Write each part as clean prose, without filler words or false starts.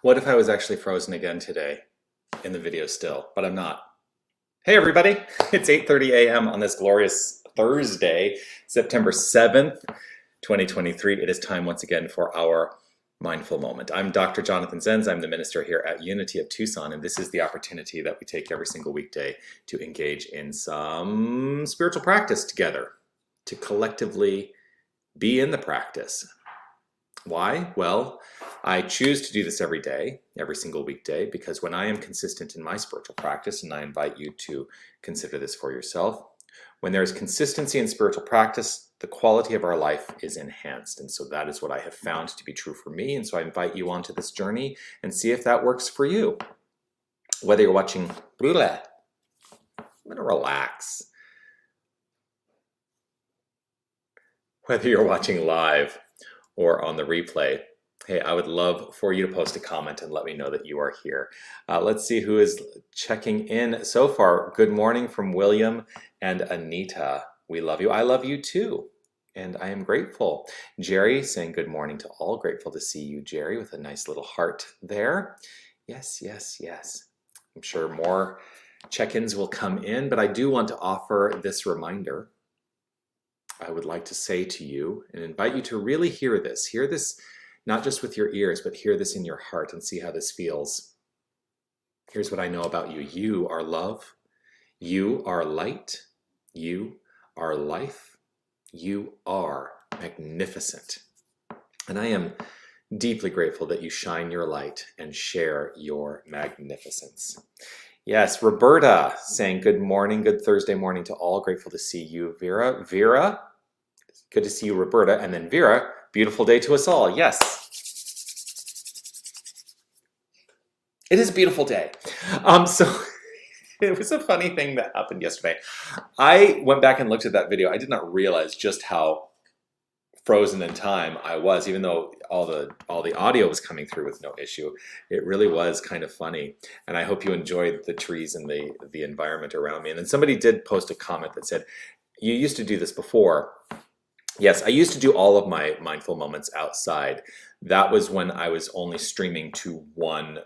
What if I was actually frozen again today in the video still, but I'm not. Hey everybody, it's 8:30 a.m. on this glorious Thursday, September 7th, 2023. It is time once again for our mindful moment. I'm Dr. Jonathan Zenz. I'm the minister here at Unity of Tucson, and this is the opportunity that we take every single weekday to engage in some spiritual practice together, to collectively be in the practice. Why? Well, I choose to do this every day, every single weekday, because when I am consistent in my spiritual practice, and I invite you to consider this for yourself, when there is consistency in spiritual practice, the quality of our life is enhanced. And so that is what I have found to be true for me. And so I invite you onto this journey and see if that works for you. Whether you're watching, I'm gonna relax. Whether you're watching live or on the replay, hey, I would love for you to post a comment and let me know that you are here. Let's see who is checking in so far. Good morning from William and Anita. We love you. I love you too. And I am grateful. Jerry saying good morning to all. Grateful to see you, Jerry, with a nice little heart there. Yes, yes, yes. I'm sure more check-ins will come in, but I do want to offer this reminder. I would like to say to you and invite you to really hear this not just with your ears, but hear this in your heart and see how this feels. Here's what I know about you. You are love. You are light. You are life. You are magnificent. And I am deeply grateful that you shine your light and share your magnificence. Yes, Roberta saying good morning, good Thursday morning to all. Grateful to see you, Vera. Vera, good to see you, Roberta. And then Vera, beautiful day to us all. Yes. It is a beautiful day. So it was a funny thing that happened yesterday. I went back and looked at that video. I did not realize just how frozen in time I was, even though all the audio was coming through with no issue. It really was kind of funny. And I hope you enjoyed the trees and the environment around me. And then somebody did post a comment that said, you used to do this before. Yes, I used to do all of my mindful moments outside. That was when I was only streaming to one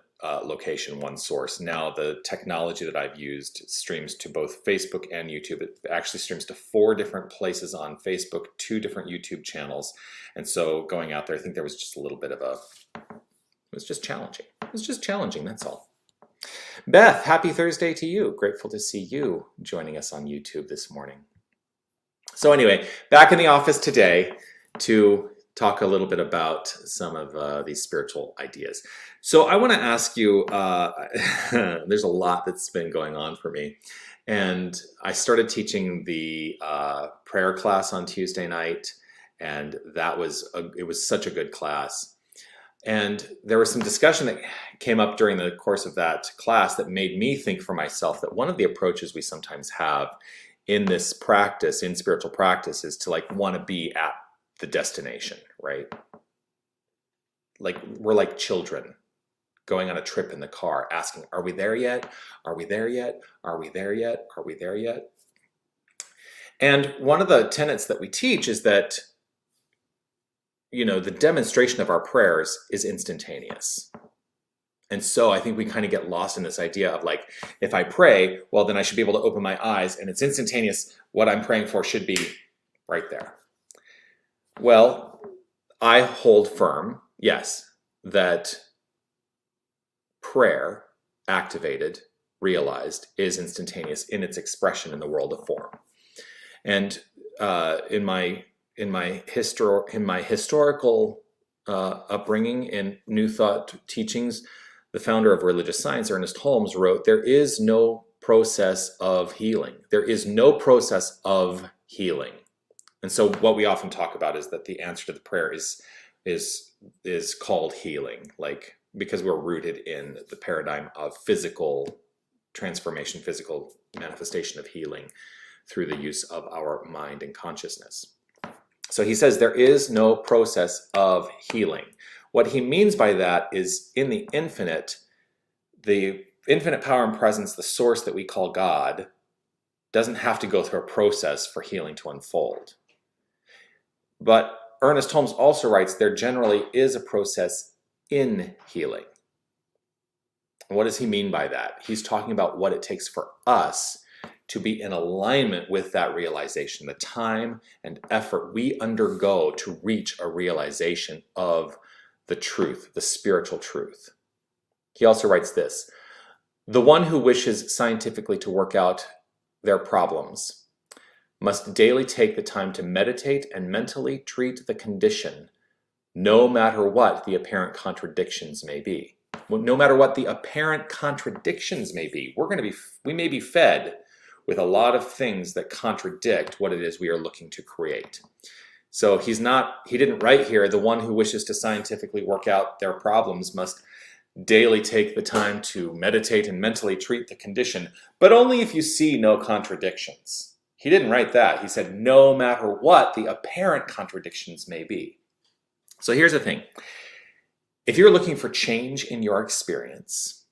location, one source. Now the technology that I've used streams to both Facebook and YouTube. It actually streams to 4 different places on Facebook, 2 different YouTube channels. And so going out there, I think there was just a little bit of it was just challenging. It was just challenging, that's all. Beth, happy Thursday to you. Grateful to see you joining us on YouTube this morning. So anyway, back in the office today to talk a little bit about some of these spiritual ideas. So I want to ask you, there's a lot that's been going on for me. And I started teaching the prayer class on Tuesday night, and it was such a good class. And there was some discussion that came up during the course of that class that made me think for myself that one of the approaches we sometimes have in this practice, in spiritual practice, is to want to be at the destination, right? Like we're like children going on a trip in the car asking, are we there yet? Are we there yet? Are we there yet? Are we there yet? And one of the tenets that we teach is that, the demonstration of our prayers is instantaneous. And so I think we kind of get lost in this idea of if I pray, well, then I should be able to open my eyes and it's instantaneous. What I'm praying for should be right there. Well, I hold firm, yes, that prayer, activated, realized, is instantaneous in its expression in the world of form. And in my historical upbringing in New Thought teachings, the founder of religious science, Ernest Holmes, wrote, there is no process of healing. There is no process of healing. And so what we often talk about is that the answer to the prayer is called healing, because we're rooted in the paradigm of physical transformation, physical manifestation of healing through the use of our mind and consciousness. So he says there is no process of healing. What he means by that is in the infinite power and presence, the source that we call God, doesn't have to go through a process for healing to unfold. But Ernest Holmes also writes there generally is a process in healing. What does he mean by that? He's talking about what it takes for us to be in alignment with that realization, the time and effort we undergo to reach a realization of the truth, the spiritual truth. He also writes this: the one who wishes scientifically to work out their problems must daily take the time to meditate and mentally treat the condition, no matter what the apparent contradictions may be. No matter what the apparent contradictions may be, we may be fed with a lot of things that contradict what it is we are looking to create. So he didn't write here, the one who wishes to scientifically work out their problems must daily take the time to meditate and mentally treat the condition, but only if you see no contradictions. He didn't write that. He said, no matter what the apparent contradictions may be. So here's the thing. If you're looking for change in your experience,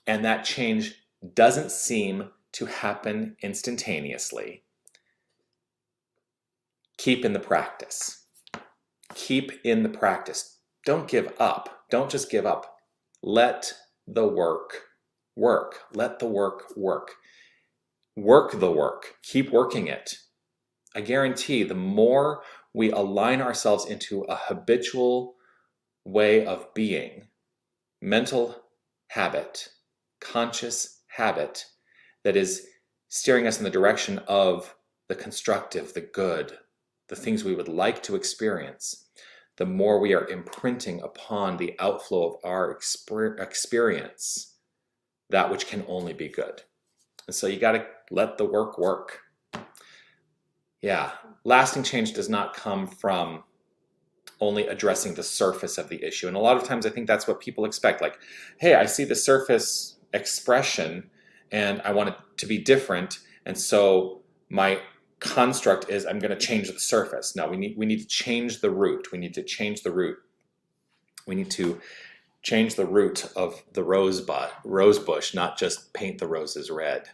and that change doesn't seem to happen instantaneously, keep in the practice. Keep in the practice. Don't give up. Don't just give up. Let the work work. Let the work work. Work the work. Keep working it. I guarantee the more we align ourselves into a habitual way of being, mental habit, conscious habit, that is steering us in the direction of the constructive, the good, the things we would like to experience, the more we are imprinting upon the outflow of our experience that which can only be good. And so you got to let the work work. Yeah, lasting change does not come from only addressing the surface of the issue. And a lot of times I think that's what people expect. Like, hey, I see the surface expression and I want it to be different. And so my construct is I'm going to change the surface. No, we need to change the root. We need to change the root. We need to change the root of the rose bush, not just paint the roses red,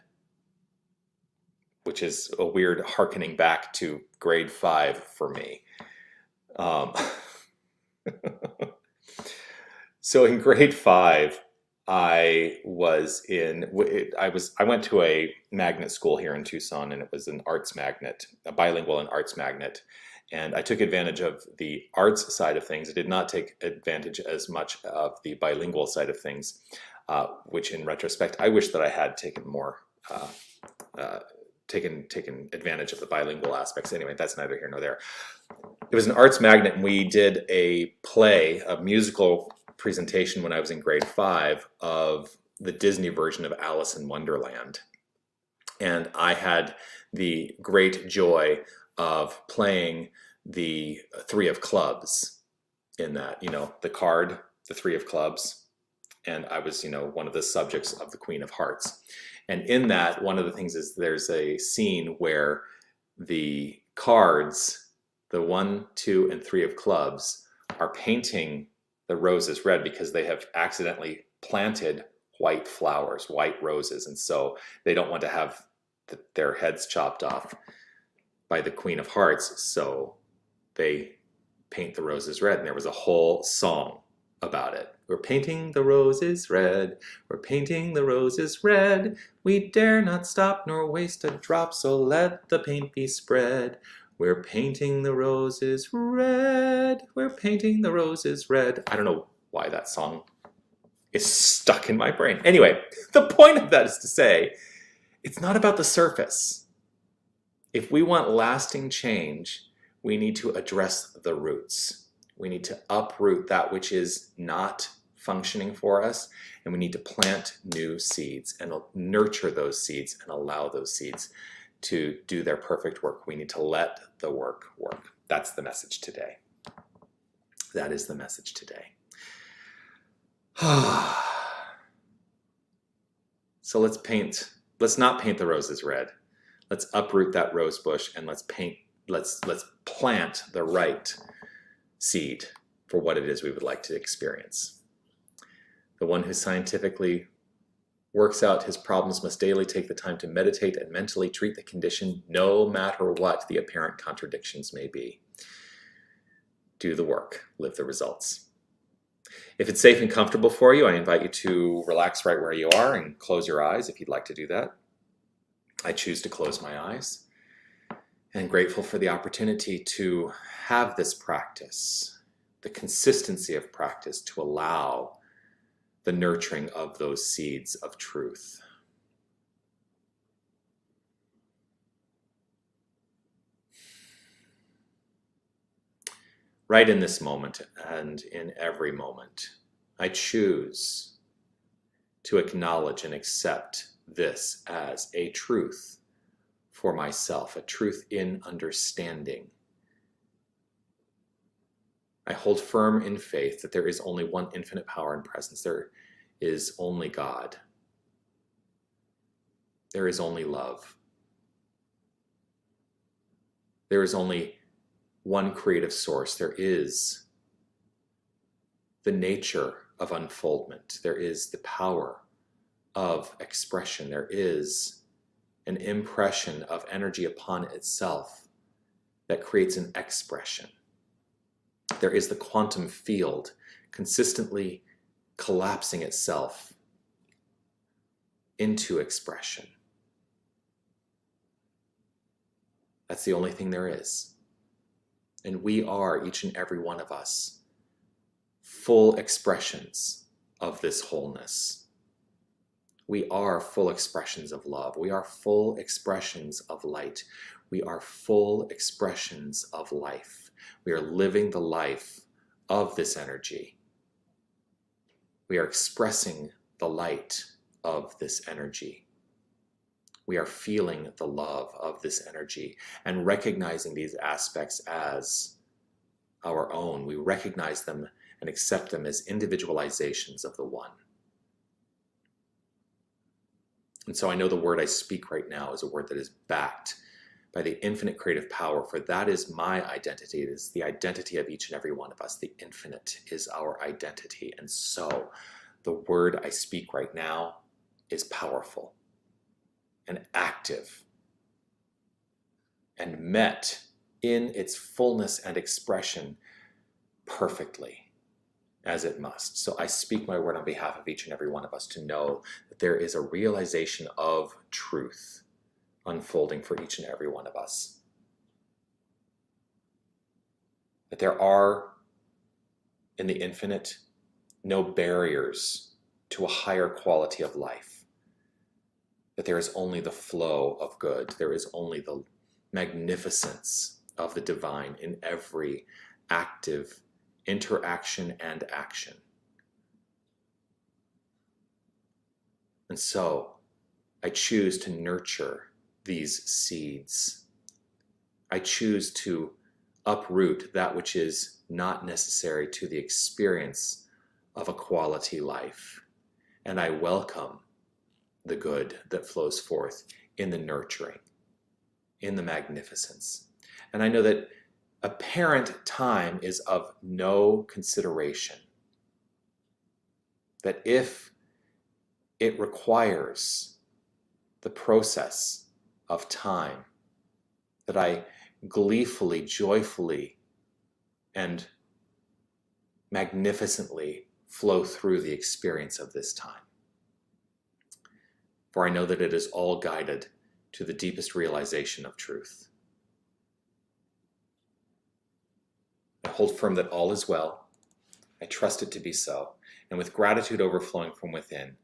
which is a weird hearkening back to grade 5 for me. So in grade 5, I went to a magnet school here in Tucson, and it was an arts magnet, a bilingual and arts magnet. And I took advantage of the arts side of things. I did not take advantage as much of the bilingual side of things, which in retrospect, I wish that I had taken more, taken advantage of the bilingual aspects. Anyway, that's neither here nor there. It was an arts magnet, and we did a play, a musical presentation when I was in grade 5 of the Disney version of Alice in Wonderland. And I had the great joy of playing the 3 of clubs in that, the card, the 3 of clubs. And I was, one of the subjects of the Queen of Hearts. And in that, one of the things is there's a scene where the cards, the 1, 2, and 3 of clubs, are painting the roses red because they have accidentally planted white flowers, white roses. And so they don't want to have their heads chopped off by the Queen of Hearts. So they paint the roses red. And there was a whole song about it. We're painting the roses red. We're painting the roses red. We dare not stop nor waste a drop, so let the paint be spread. We're painting the roses red. We're painting the roses red. I don't know why that song is stuck in my brain. Anyway, the point of that is to say, it's not about the surface. If we want lasting change, we need to address the roots. We need to uproot that which is not functioning for us, and we need to plant new seeds and nurture those seeds and allow those seeds to do their perfect work. We need to let the work work. That's the message today. That is the message today. So let's not paint the roses red. Let's uproot that rose bush and let's plant the right seed for what it is we would like to experience. The one who scientifically works out his problems must daily take the time to meditate and mentally treat the condition, no matter what the apparent contradictions may be. Do the work, live the results. If it's safe and comfortable for you, I invite you to relax right where you are and close your eyes if you'd like to do that. I choose to close my eyes and grateful for the opportunity to have this practice, the consistency of practice to allow the nurturing of those seeds of truth. Right in this moment and in every moment, I choose to acknowledge and accept this as a truth for myself, a truth in understanding. I hold firm in faith that there is only one infinite power and presence. There is only God. There is only love. There is only one creative source. There is the nature of unfoldment. There is the power of expression. There is an impression of energy upon itself that creates an expression. There is the quantum field consistently collapsing itself into expression. That's the only thing there is. And we are, each and every one of us, full expressions of this wholeness. We are full expressions of love. We are full expressions of light. We are full expressions of life. We are living the life of this energy. We are expressing the light of this energy. We are feeling the love of this energy and recognizing these aspects as our own. We recognize them and accept them as individualizations of the one. And so I know the word I speak right now is a word that is backed by the infinite creative power, for that is my identity. It is the identity of each and every one of us. The infinite is our identity. And so the word I speak right now is powerful and active and met in its fullness and expression perfectly, as it must. So I speak my word on behalf of each and every one of us to know that there is a realization of truth unfolding for each and every one of us. That there are, in the infinite, no barriers to a higher quality of life. That there is only the flow of good. There is only the magnificence of the divine in every active interaction and action. And so I choose to nurture these seeds. I choose to uproot that which is not necessary to the experience of a quality life. And I welcome the good that flows forth in the nurturing, in the magnificence. And I know that apparent time is of no consideration. That if it requires the process of time, that I gleefully, joyfully, and magnificently flow through the experience of this time. For I know that it is all guided to the deepest realization of truth. I hold firm that all is well. I trust it to be so. And with gratitude overflowing from within,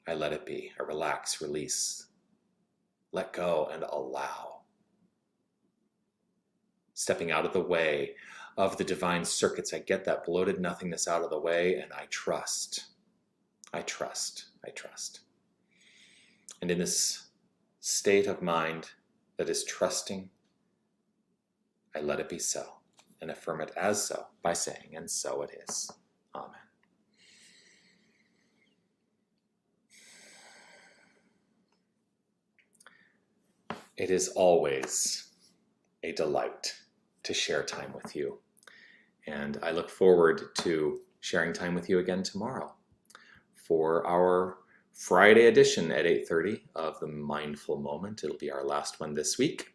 I let it be. I relax, release, let go, and allow. Stepping out of the way of the divine circuits, I get that bloated nothingness out of the way, and I trust. I trust. I trust. And in this state of mind that is trusting, I let it be so, and affirm it as so by saying, and so it is. Amen. It is always a delight to share time with you. And I look forward to sharing time with you again tomorrow for our Friday edition at 8:30 of the Mindful Moment. It'll be our last one this week.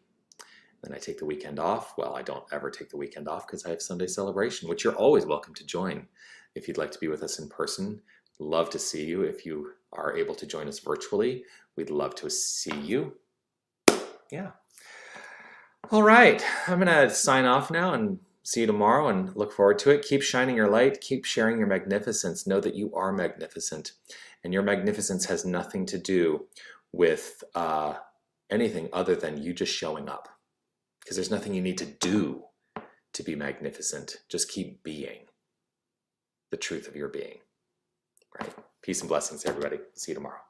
Then I take the weekend off. Well, I don't ever take the weekend off because I have Sunday celebration, which you're always welcome to join if you'd like to be with us in person. Love to see you. If you are able to join us virtually, we'd love to see you. Yeah. All right. I'm going to sign off now and see you tomorrow and look forward to it. Keep shining your light. Keep sharing your magnificence. Know that you are magnificent. And your magnificence has nothing to do with anything other than you just showing up. Because there's nothing you need to do to be magnificent. Just keep being the truth of your being. Right? Peace and blessings, everybody. See you tomorrow.